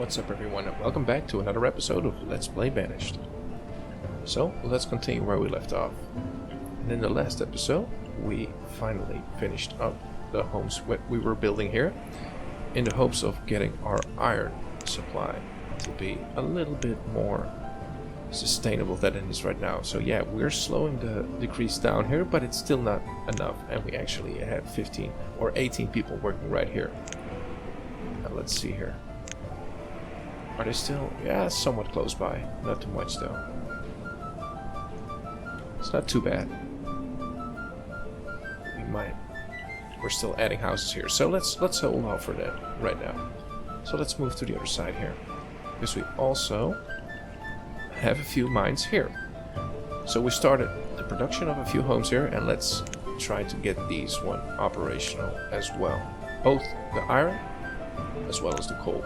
What's up everyone and welcome back to another episode of Let's Play Banished. So, let's continue where we left off. And in the last episode, we finally finished up the homes we were building here in the hopes of getting our iron supply to be a little bit more sustainable than it is right now. So yeah, we're slowing the decrease down here, but it's still not enough, and we actually have 15 or 18 people working right here. Now let's see here. Are they still? Yeah, somewhat close by. Not too much though. It's not too bad. We're still adding houses here, so let's hold off for that right now. So let's move to the other side here, because we also have a few mines here. So we started the production of a few homes here, and let's try to get these one operational as well. Both the iron as well as the coal.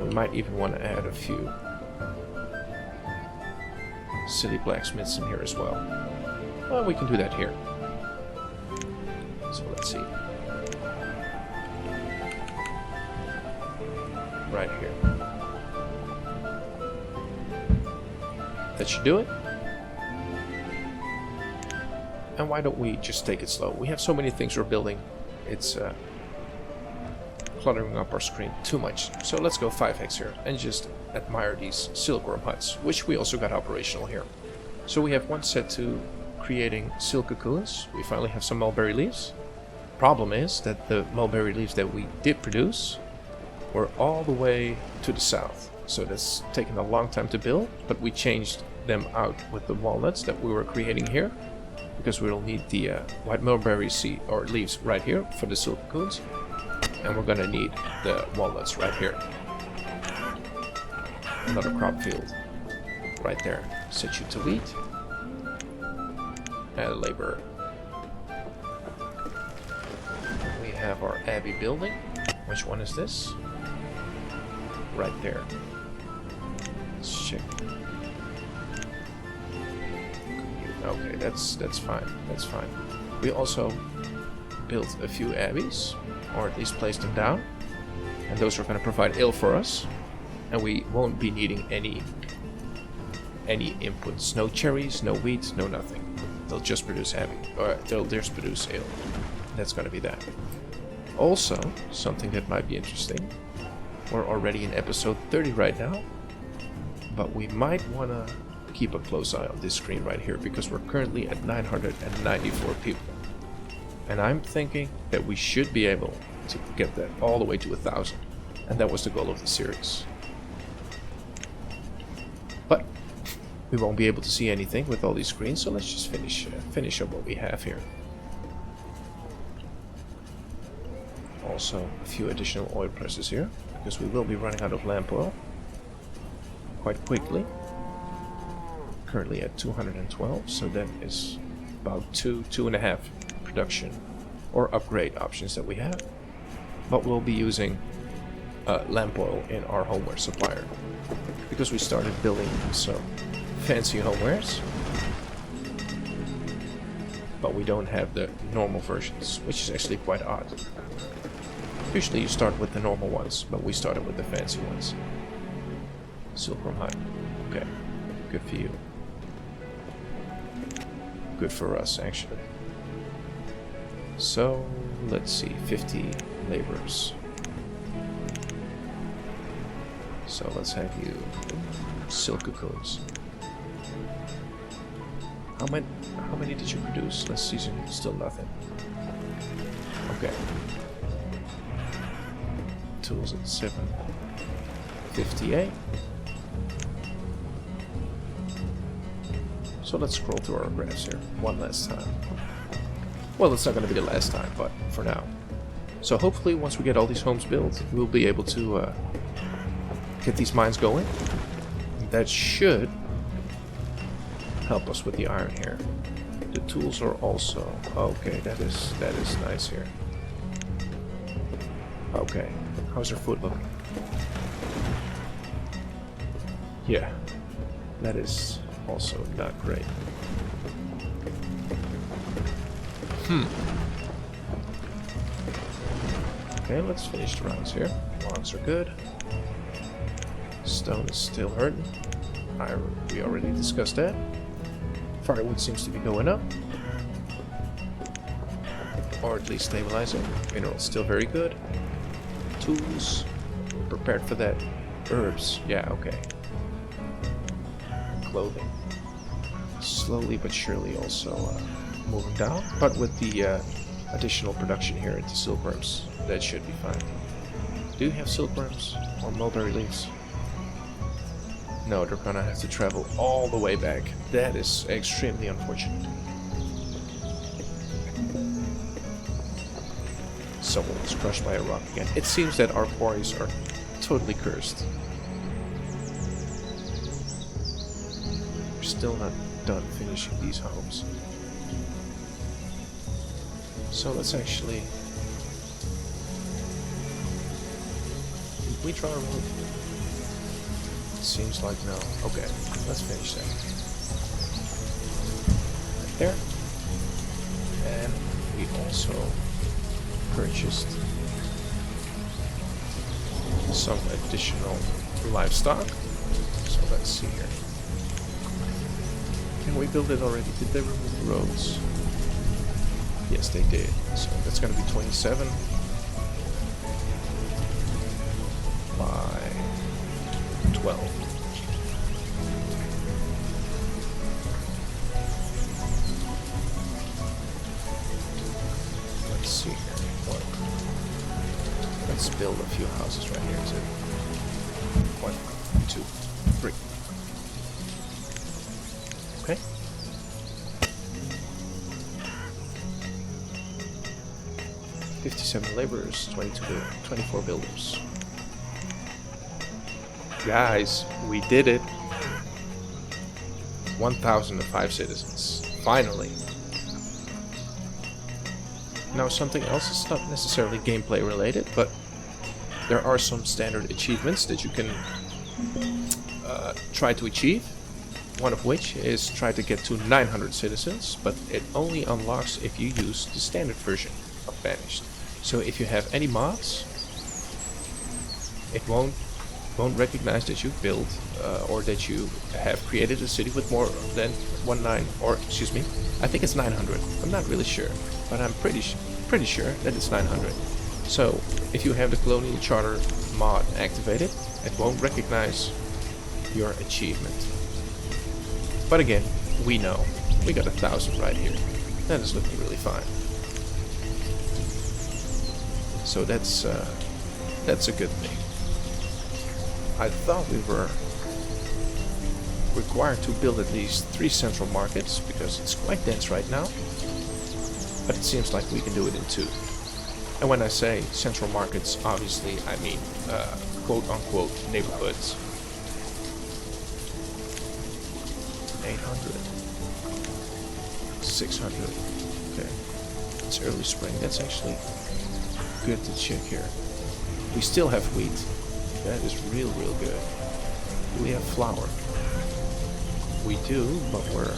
We might even want to add a few city blacksmiths in here as well. Well, we can do that here. So let's see. Right here. That should do it. And why don't we just take it slow? We have so many things we're building. It's cluttering up our screen too much. So let's go 5x here and just admire these silkworm huts, which we also got operational here. So we have one set to creating silk cocoons. We finally have some mulberry leaves. Problem is that the mulberry leaves that we did produce were all the way to the south. So that's taken a long time to build, but we changed them out with the walnuts that we were creating here, because we'll need the white mulberry seed or leaves right here for the silk cocoons. And we're gonna need the walnuts right here. Another crop field right there. Set you to wheat. And a laborer. We have our abbey building. Which one is this? Right there. Let's check. Okay, that's fine. That's fine. We also built a few abbeys, or at least placed them down, and those are going to provide ale for us, and we won't be needing any inputs. No cherries, no wheat, no nothing. They'll just produce abbey, or they'll just produce ale. That's going to be that. Also, something that might be interesting, we're already in episode 30 right now, but we might want to keep a close eye on this screen right here, because we're currently at 994 people. And I'm thinking that we should be able to get that all the way to 1,000. And that was the goal of the series. But we won't be able to see anything with all these screens, so let's just finish up what we have here. Also, a few additional oil presses here, because we will be running out of lamp oil quite quickly. Currently at 212, so that is about 2.5 production or upgrade options that we have, but we'll be using lamp oil in our homeware supplier, because we started building some fancy homewares, but we don't have the normal versions, which is actually quite odd. Usually you start with the normal ones, but we started with the fancy ones. Silkworm hut. Okay, good for you. Good for us, actually. So, let's see, 50 laborers. So let's have you silk cocoons. How many did you produce? Last season, still nothing. Okay. Tools at 758. So let's scroll through our graphs here one last time. Well, it's not going to be the last time, but for now. So hopefully once we get all these homes built, we'll be able to get these mines going. That should help us with the iron here. The tools are also... Okay, that is nice here. Okay, how's your food looking? Yeah, that is also not great. Okay, let's finish the rounds here. Logs are good. Stone is still hurting. We already discussed that. Firewood seems to be going up. Or at least stabilizing. Minerals still very good. Tools. We're prepared for that. Herbs. Yeah, okay. Clothing. Slowly but surely also moving down. But with the additional production here into silkworms, that should be fine. Do you have silkworms or mulberry leaves? No, they're gonna have to travel all the way back. That is extremely unfortunate. Someone was crushed by a rock again. It seems that our quarries are totally cursed. We're still not done finishing these homes. So let's actually... Did we draw a road? Seems like no. Okay, let's finish that. Right there. And we also purchased some additional livestock. So let's see here. Can we build it already? Did they remove the roads? Yes, they did. So that's going to be 27 by 12. Let's see here. What? Let's build a few houses right here too. 1, 2, 3. Okay. $57 laborers, 24 builders. Guys, we did it. 1,005 citizens. Finally. Now something else is not necessarily gameplay related, but there are some standard achievements that you can try to achieve. One of which is try to get to 900 citizens, but it only unlocks if you use the standard version of Banished. So if you have any mods, it won't recognize that you've built or that you have created a city with more than I think it's 900. I'm not really sure, but I'm pretty sure that it's 900. So if you have the Colonial Charter mod activated, it won't recognize your achievement. But again, we know we got 1,000 right here. That is looking really fine. So that's a good thing. I thought we were required to build at least 3 central markets because it's quite dense right now. But it seems like we can do it in 2. And when I say central markets, obviously I mean quote-unquote neighborhoods. 800. 600. Okay. It's early spring. That's actually good to check here. We still have wheat. That is real good. Do we have flour? We do, but we're...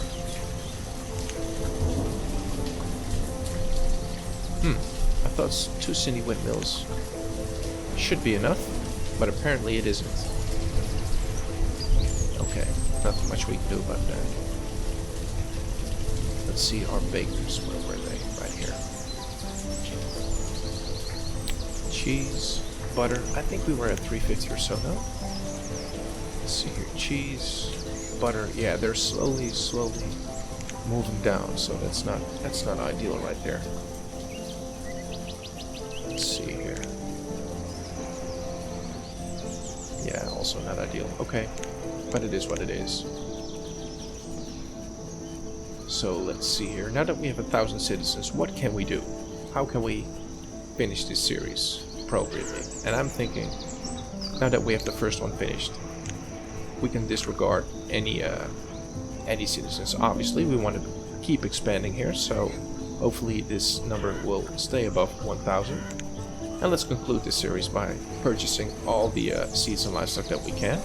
I thought 2 city windmills should be enough, but apparently it isn't. Okay, nothing much we can do about that. Let's see our bakers. Where were they? Right here. Cheese, butter. I think we were at 350 or so now. Let's see here. Cheese, butter. Yeah, they're slowly moving down, so that's not ideal right there. Let's see here. Yeah, also not ideal. Okay, but it is what it is. So let's see here. Now that we have 1,000 citizens, what can we do? How can we finish this series appropriately? And I'm thinking, now that we have the first one finished, we can disregard any citizens. Obviously, we want to keep expanding here, so hopefully this number will stay above 1,000. And let's conclude this series by purchasing all the seeds and livestock that we can.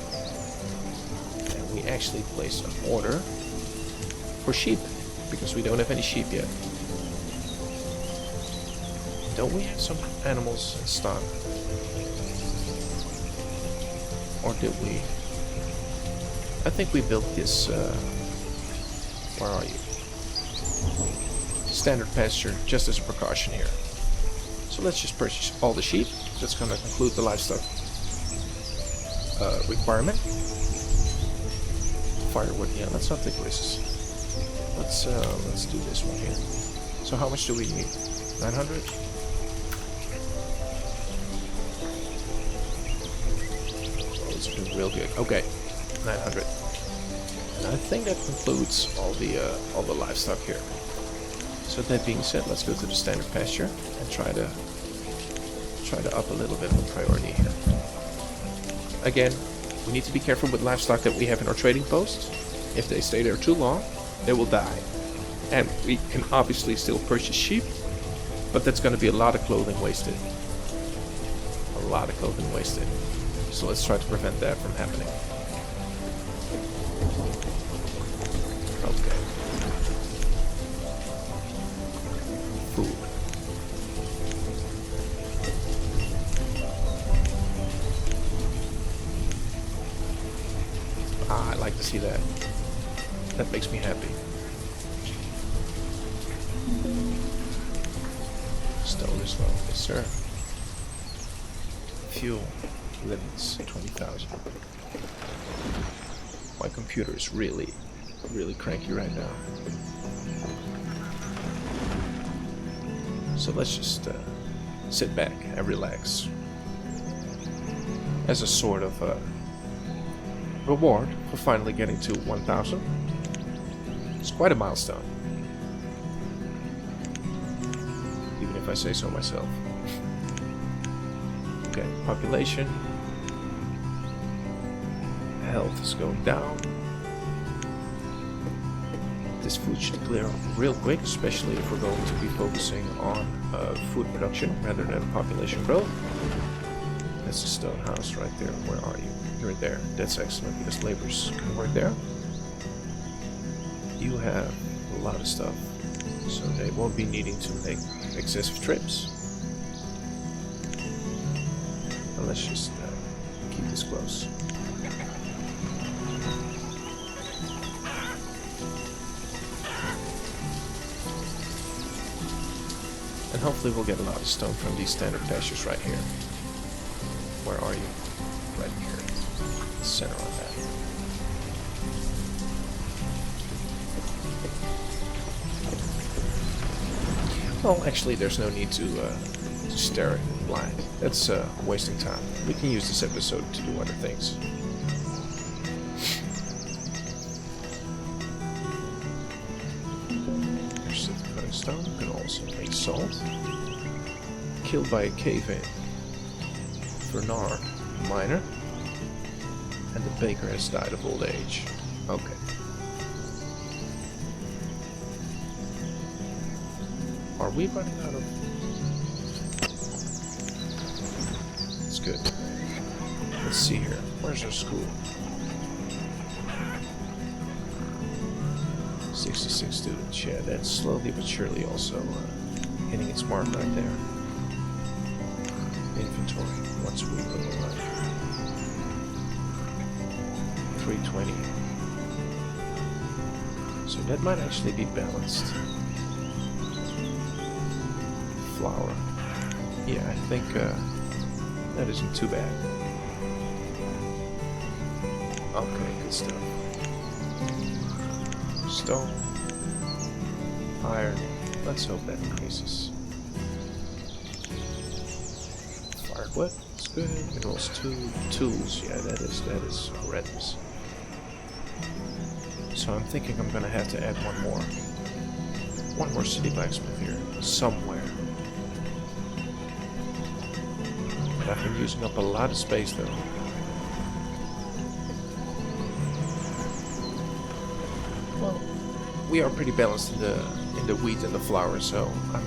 And we actually place an order for sheep, because we don't have any sheep yet. Don't we have some animals in stock? Or did we? I think we built this, where are you? Standard pasture, just as a precaution here. So let's just purchase all the sheep. That's gonna conclude the livestock requirement. Firewood, yeah, let's not take risks. Let's do this one here. So how much do we need? 900? Oh, it's been real good. Okay, 900. And I think that concludes all the livestock here. So that being said, let's go to the standard pasture and try to up a little bit of the priority here. Again, we need to be careful with livestock that we have in our trading post. If they stay there too long, they will die. And we can obviously still purchase sheep, but that's going to be a lot of clothing wasted. A lot of clothing wasted. So let's try to prevent that from happening. Okay. Food. Ah, I like to see that. That makes me happy. Stone is low, yes sir. Fuel limits 20,000. My computer is really cranky right now. So let's just sit back and relax. As a sort of reward for finally getting to 1,000. It's quite a milestone. Even if I say so myself. Okay, population. Health is going down. This food should clear up real quick, especially if we're going to be focusing on food production rather than population growth. That's a stone house right there. Where are you? You're there. That's excellent because laborers can work there. You have a lot of stuff, so they won't be needing to make excessive trips. But let's just keep this close. And hopefully we'll get a lot of stone from these standard pastures right here. Where are you? Right here. Center on that. Well, actually, there's no need to stare at it blind. That's wasting time. We can use this episode to do other things. There's the cutting stone. You can also make salt. Killed by a cave-in. Bernard, miner. And the baker has died of old age. Okay. Are we running out of... It's good. Let's see here. Where's our school? 66 students. Yeah, that's slowly but surely also hitting its mark right there. Inventory. What's we looking like? 320. So that might actually be balanced. Flour. Yeah, I think that isn't too bad. Okay, good stuff. Stone. Iron. Let's hope that increases. Firewood. It's good. Minerals 2. Tools. Yeah, that is horrendous. So I'm thinking I'm gonna have to add one more city blacksmith here somewhere. But I've been using up a lot of space though. Well, we are pretty balanced in the wheat and the flour, so I'm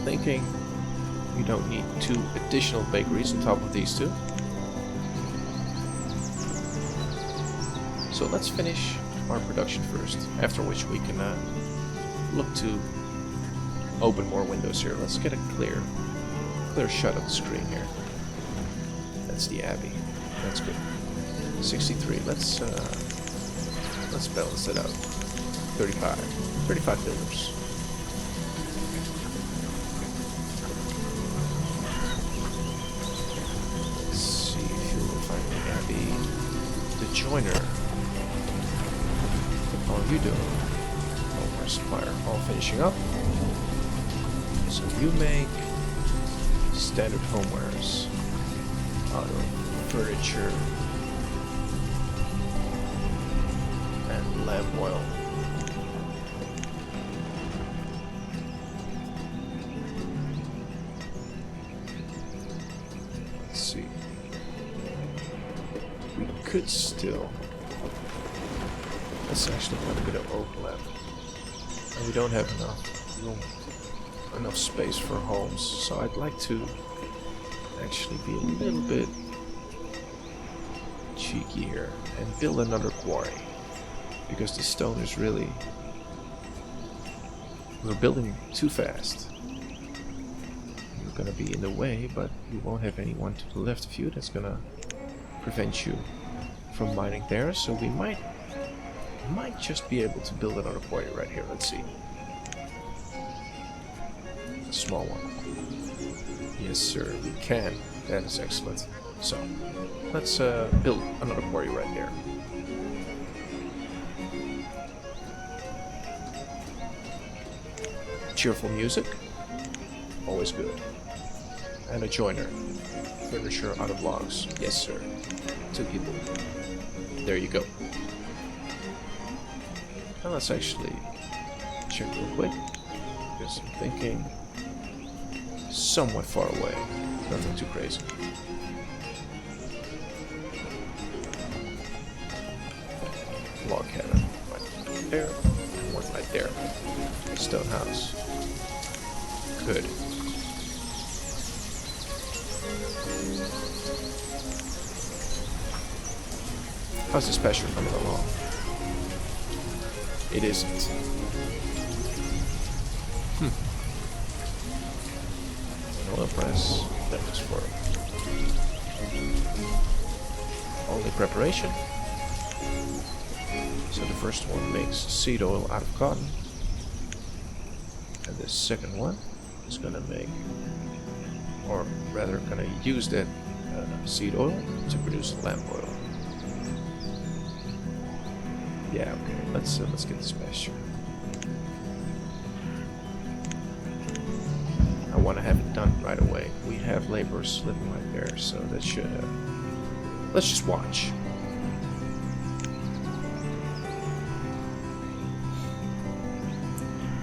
thinking we don't need 2 additional bakeries on top of these 2. So let's finish our production first, after which we can look to open more windows here. Let's get it clear. clear shot of the screen here. That's the Abbey. That's good. 63. Let's balance it out. 35 builders. Let's see if you'll find the Abbey. The Joiner. How are you doing? Oh, our supplier. All finishing up. So you make standard homewares out of furniture and lamp oil. Let's see. We could still. That's actually quite a bit of overlap. And we don't have enough room, enough space for homes. So I'd like to actually be a little bit cheeky here and build another quarry. Because the stone is really... we're building too fast. You're gonna be in the way, but you won't have anyone to the left of you that's gonna prevent you from mining there. So we might just be able to build another quarry right here. Let's see. A small one. Yes, sir, we can. That is excellent. So, let's build another quarry right there. Cheerful music. Always good. And a joiner. Furniture out of logs. Yes, sir. 2 people. There you go. Now let's actually check real quick. Because I'm thinking somewhat far away. Nothing too crazy. Log cabin. Right there. And one right there. Stone house. Good. How's this pasture coming along? It isn't. Oil press. That was for only preparation. So the first one makes seed oil out of cotton. And the second one is gonna make, or rather gonna use that seed oil to produce lamp oil. Yeah, okay. Let's get this pasture. I want to have it done right away. We have laborers living right there, so that should. Let's just watch.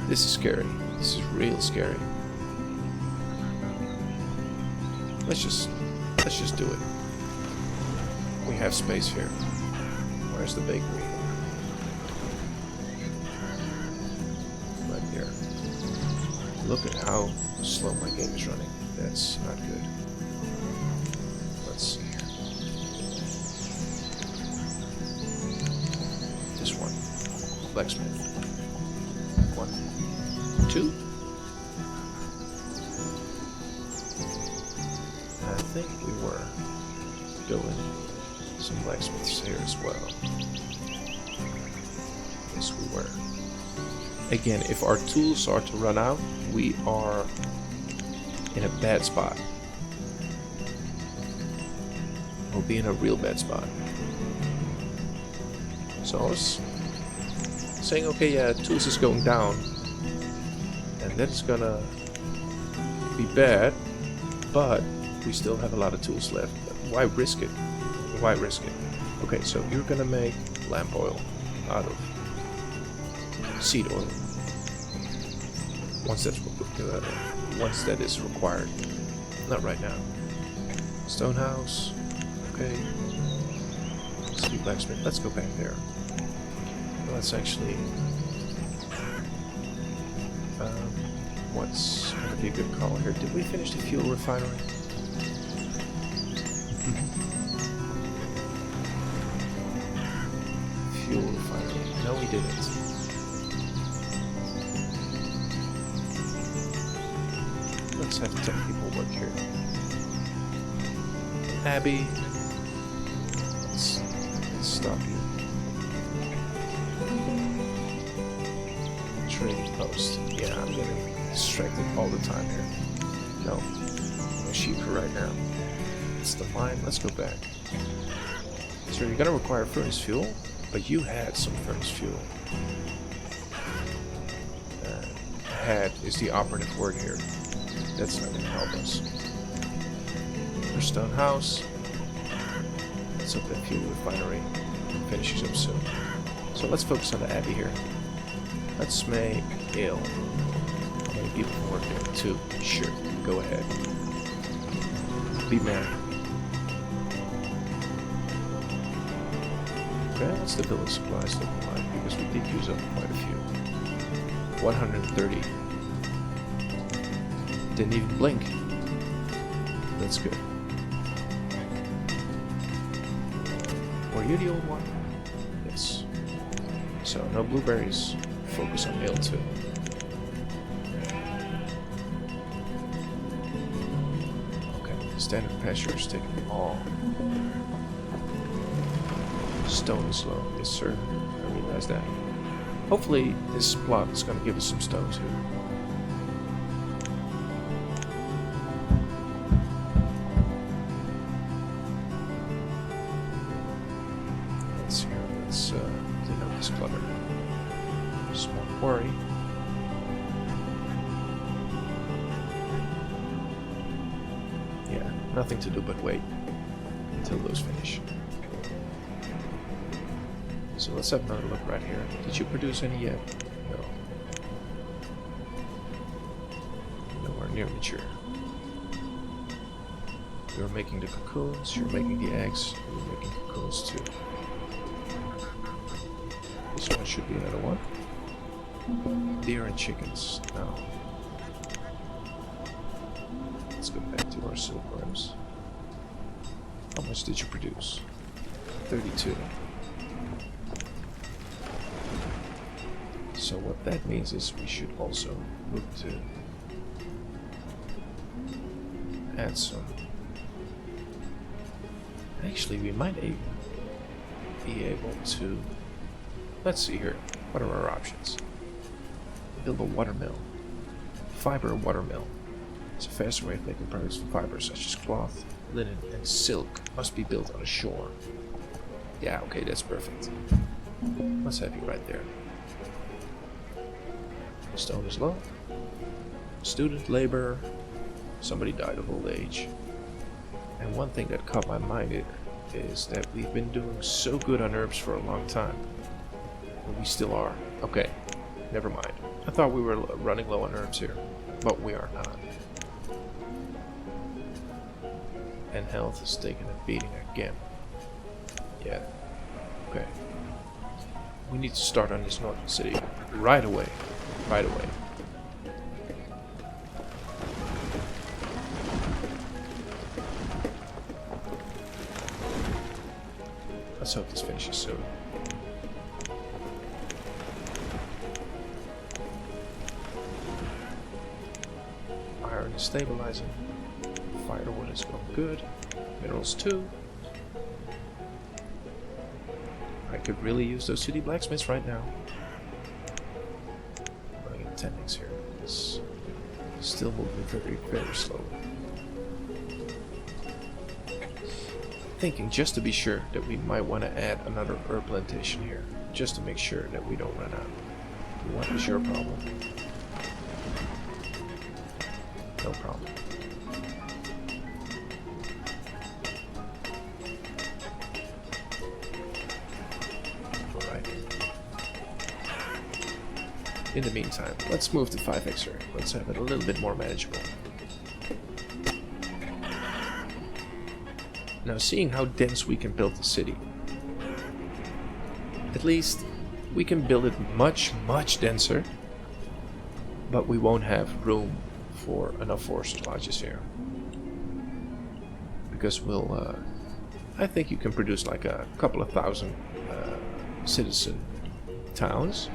This is scary. This is real scary. Let's just do it. We have space here. Where's the bakery? Right there. Look at how slow my game is running. That's not good. Let's see here. This one. Blacksmith. 1, 2. I think we were doing some blacksmiths here as well. Yes, we were. Again, if our tools are to run out, we are in a bad spot. We'll be in a real bad spot. So I was saying, okay, yeah, tools is going down, and that's gonna be bad, but we still have a lot of tools left. Why risk it? Why risk it? Okay, so you're gonna make lamp oil out of seed oil. Once that is required. Not right now. Stone house. Okay. City blacksmith. Let's go back there. Let's actually. What's gonna be a good call here? Did we finish the fuel refinery? Fuel refinery. No, we didn't. let's have 10 people work here. Abby, let's stop you. Trading post. Yeah, I'm getting distracted all the time here. No sheep for right now. It's the mine. Let's go back. So you're gonna require furnace fuel, but you had some furnace fuel. Had is the operative word here. That's not gonna help us. Our stone house. Let's hope that fuel refinery finishes up soon. So let's focus on the abbey here. Let's make ale. How many people can work there? 2. Sure. Go ahead. Be merry. Okay, what's the bill of supplies looking like? Because we did use up quite a few. 130. Didn't even blink. That's good. Were you the old one? Yes. So, no blueberries. Focus on ale too. Okay, standard pressure is taking all. Stone is low. Yes, sir. I realize that. Hopefully, this plot is going to give us some stone too. Let's see here. Let's clean up this clutter. Small quarry. Yeah, nothing to do but wait until those finish. So let's have another look right here. Did you produce any yet? No. Nowhere near mature. You're making the cocoons, you're making the eggs, you're making cocoons too. This one should be another one. Deer and chickens. No. Let's go back to our silkworms. How much did you produce? 32. So what that means is we should also look to add some. Actually, we might even be able to. Let's see here. What are our options? Build a watermill. Fiber watermill. It's a faster way of making products from fibers such as cloth, linen, and silk. Must be built on a shore. Yeah, okay, that's perfect. Let's have you right there. Stone is low. Student labor. Somebody died of old age. And one thing that caught my mind is that we've been doing so good on herbs for a long time. And we still are. Okay, never mind. I thought we were running low on herbs here, but we are not. And health is taking a beating again. Yeah. Okay. We need to start on this northern city right away. Right away. Let's hope this finishes soon. Iron is stabilizing. Firewood is going good. Minerals too. I could really use those city blacksmiths right now. Attendings here. It's still moving very, very slowly. Thinking just to be sure that we might want to add another herb plantation here, just to make sure that we don't run out. What is your problem? No problem. In the meantime, let's move to 5x here. Let's have it a little bit more manageable. Now, seeing how dense we can build the city, at least we can build it much, much denser, but we won't have room for enough forest lodges here. Because we'll, I think you can produce like a couple of thousand citizen towns.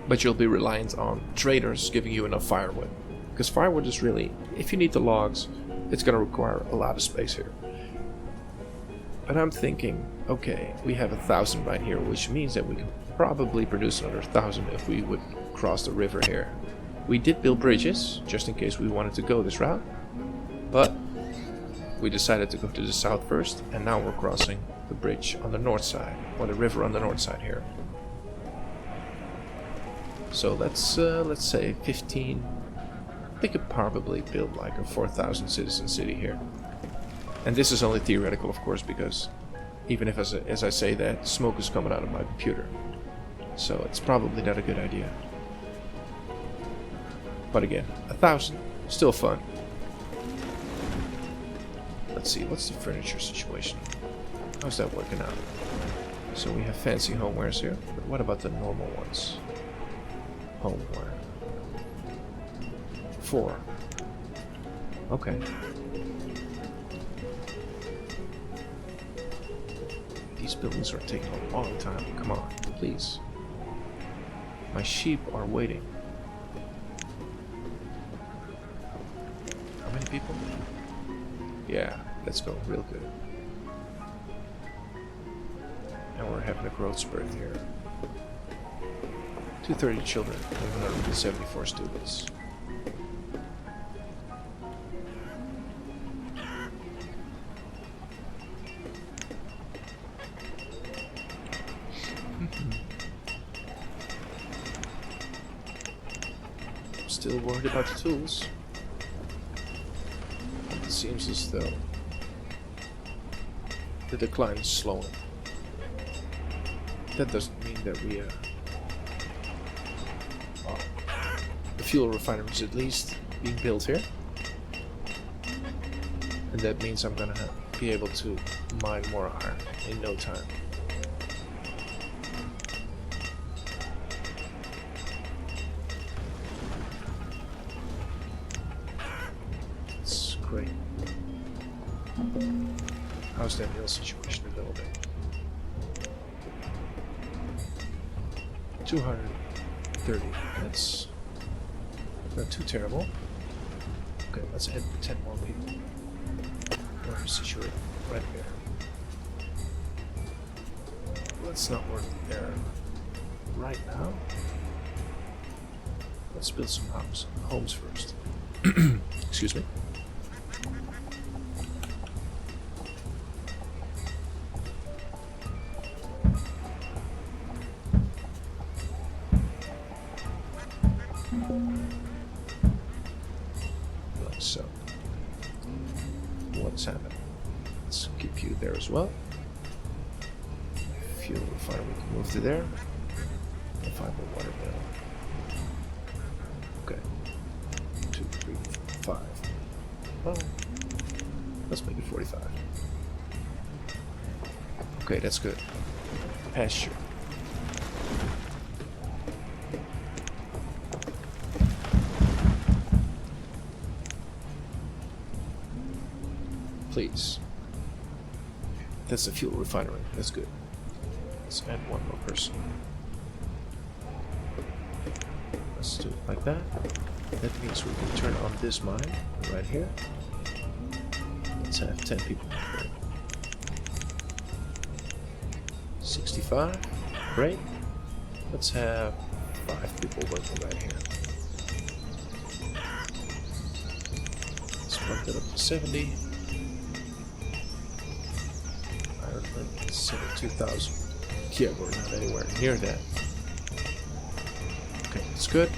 But you'll be reliant on traders giving you enough firewood. Because firewood is really, if you need the logs, it's going to require a lot of space here. But I'm thinking, okay, we have 1,000 right here, which means that we can probably produce another 1,000 if we would cross the river here. We did build bridges, just in case we wanted to go this route, but we decided to go to the south first, and now we're crossing the bridge on the north side, or the river on the north side here. So let's say 15. We could probably build like a 4,000 citizen city here. And this is only theoretical, of course, because even if, as I say that, smoke is coming out of my computer. So it's probably not a good idea. But again, 1,000, still fun. Let's see, what's the furniture situation? How's that working out? So we have fancy homewares here, but what about the normal ones? Homeware. 4. Okay. These buildings are taking a long time. Come on, please. My sheep are waiting. How many people? Yeah, let's go. Real good. And we're having a growth spurt here. 230 children and 174 students. Still worried about the tools. It seems as though the decline is slowing. That doesn't mean that we the fuel refinery is at least being built here, and that means I'm gonna be able to mine more iron in no time. It's great. How's that mill situation a little bit? 230. That's not too terrible. Okay, let's add 10 more people. We're situated right there. Let's not work there right now. Let's build some homes first. Excuse me. Like so. What's happening? Let's keep you there as well. Fuel refinery, we can move to there. And find the water mill. Okay. 2, 3, 4, 5. Well, let's make it 45. Okay, that's good. Pasture. Please. That's the fuel refinery. That's good. Let's add one more person. Let's do it like that. That means we can turn on this mine right here. Let's have 10 people there. 65. Great. Let's have 5 people working right here. Let's bump that up to 70. Set at 2,000. Yeah, we're not anywhere near that. Okay, that's good.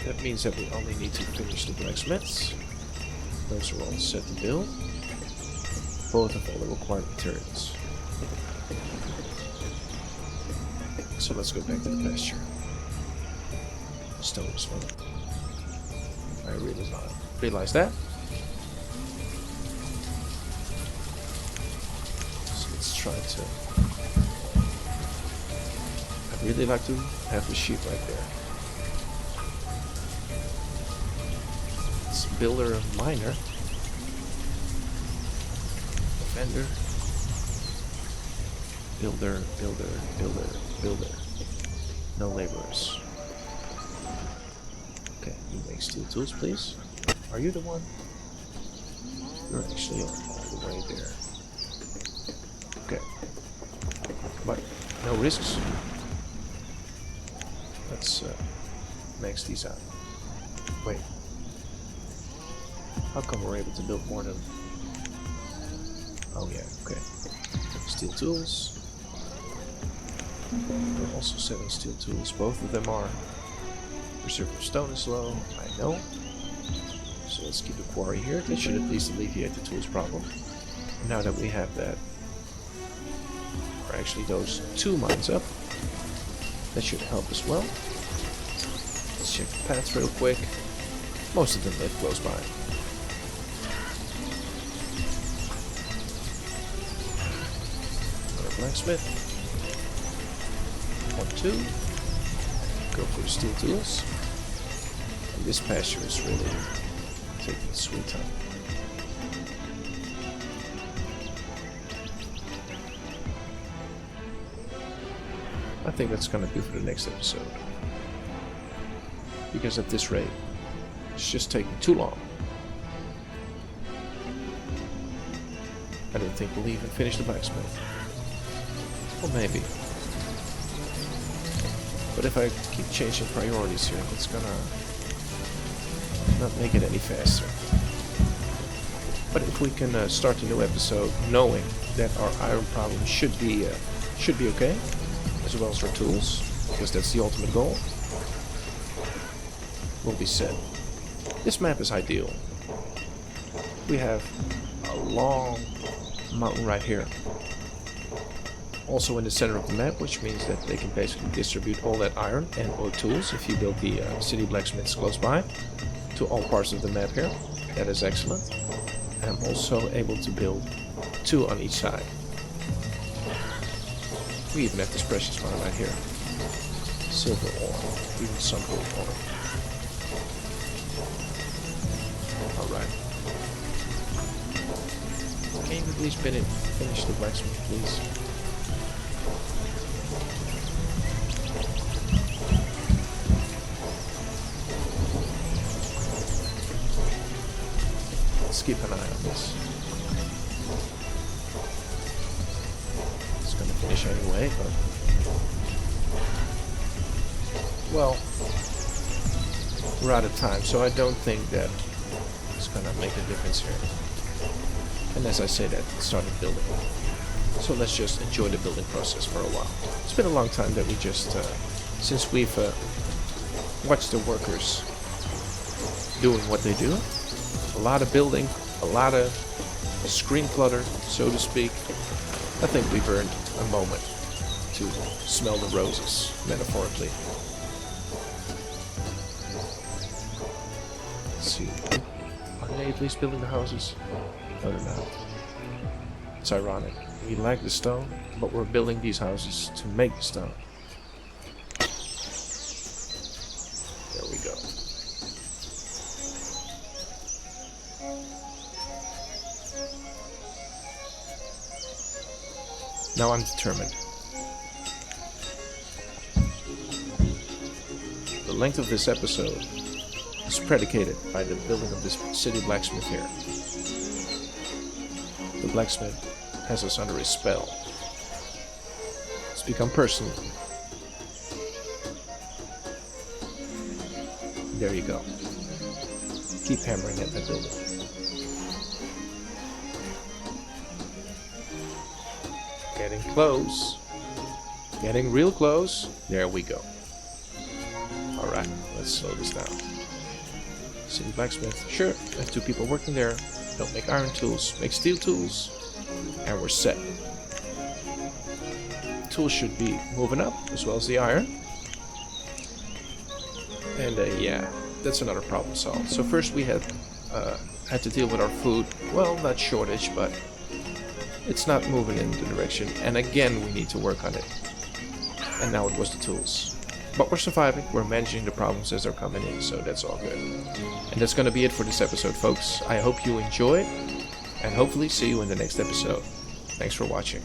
That means that we only need to finish the blacksmiths. Those are all set to build. Both of all the required materials. So let's go back to the pasture. Stone is fun. I really realize that. Try to. I'd really like to have the sheep right there. It's builder, miner, vendor, builder. No laborers. Okay, you make steel tools, please. Are you the one? You're actually all the way there. Okay. But no risks. Let's max these out. Wait. How come we're able to build more than... Oh yeah, okay. Steel tools. We're also selling steel tools. Both of them are. Reserve of stone is low, I know. So let's keep the quarry here. That should at least alleviate the tools problem. Now that we have that, or actually those 2 mines up, that should help as well. Let's check the paths real quick. Most of them live close by. Another blacksmith. 1, 2. Go for the steel tools. And this pasture is really taking its sweet time. I think that's gonna do for the next episode. Because at this rate, it's just taking too long. I don't think we'll even finish the blacksmith. Or maybe. But if I keep changing priorities here, it's gonna not make it any faster. But if we can start a new episode knowing that our iron problem should be okay, as well as our tools, because that's the ultimate goal, we'll be set. This map is ideal. We have a long mountain right here. Also in the center of the map, which means that they can basically distribute all that iron and or tools if you build the city blacksmiths close by to all parts of the map here. That is excellent. And I'm also able to build 2 on each side. We even have this precious one right here. Silver ore, even some gold ore. Alright. Can you at least finish the blacksmith, please? Let's keep an eye on this. It's gonna finish anyway, but... Well, we're out of time, so I don't think that it's gonna make a difference here. And as I say that, it started building. So let's just enjoy the building process for a while. It's been a long time that we just, since we've watched the workers doing what they do. A lot of building, a lot of screen clutter, so to speak. I think we've earned a moment to smell the roses, metaphorically. Let's see. Are they at least building the houses? No, they're not. It's ironic. We lack the stone, but we're building these houses to make the stone. There we go. Now I'm determined. The length of this episode is predicated by the building of this city blacksmith here. The blacksmith has us under his spell. It's become personal. There you go. Keep hammering at that building. Getting close. Getting real close. There we go. Alright, let's slow this down. City blacksmith. Sure, I have 2 people working there. Don't make iron tools, make steel tools. And we're set. Tools should be moving up, as well as the iron. And yeah, that's another problem solved. So first we had to deal with our food. Well, not shortage, but it's not moving in the direction. And again, we need to work on it. And now it was the tools. But we're surviving. We're managing the problems as they're coming in, so that's all good. And that's going to be it for this episode, folks. I hope you enjoyed, and hopefully see you in the next episode. Thanks for watching.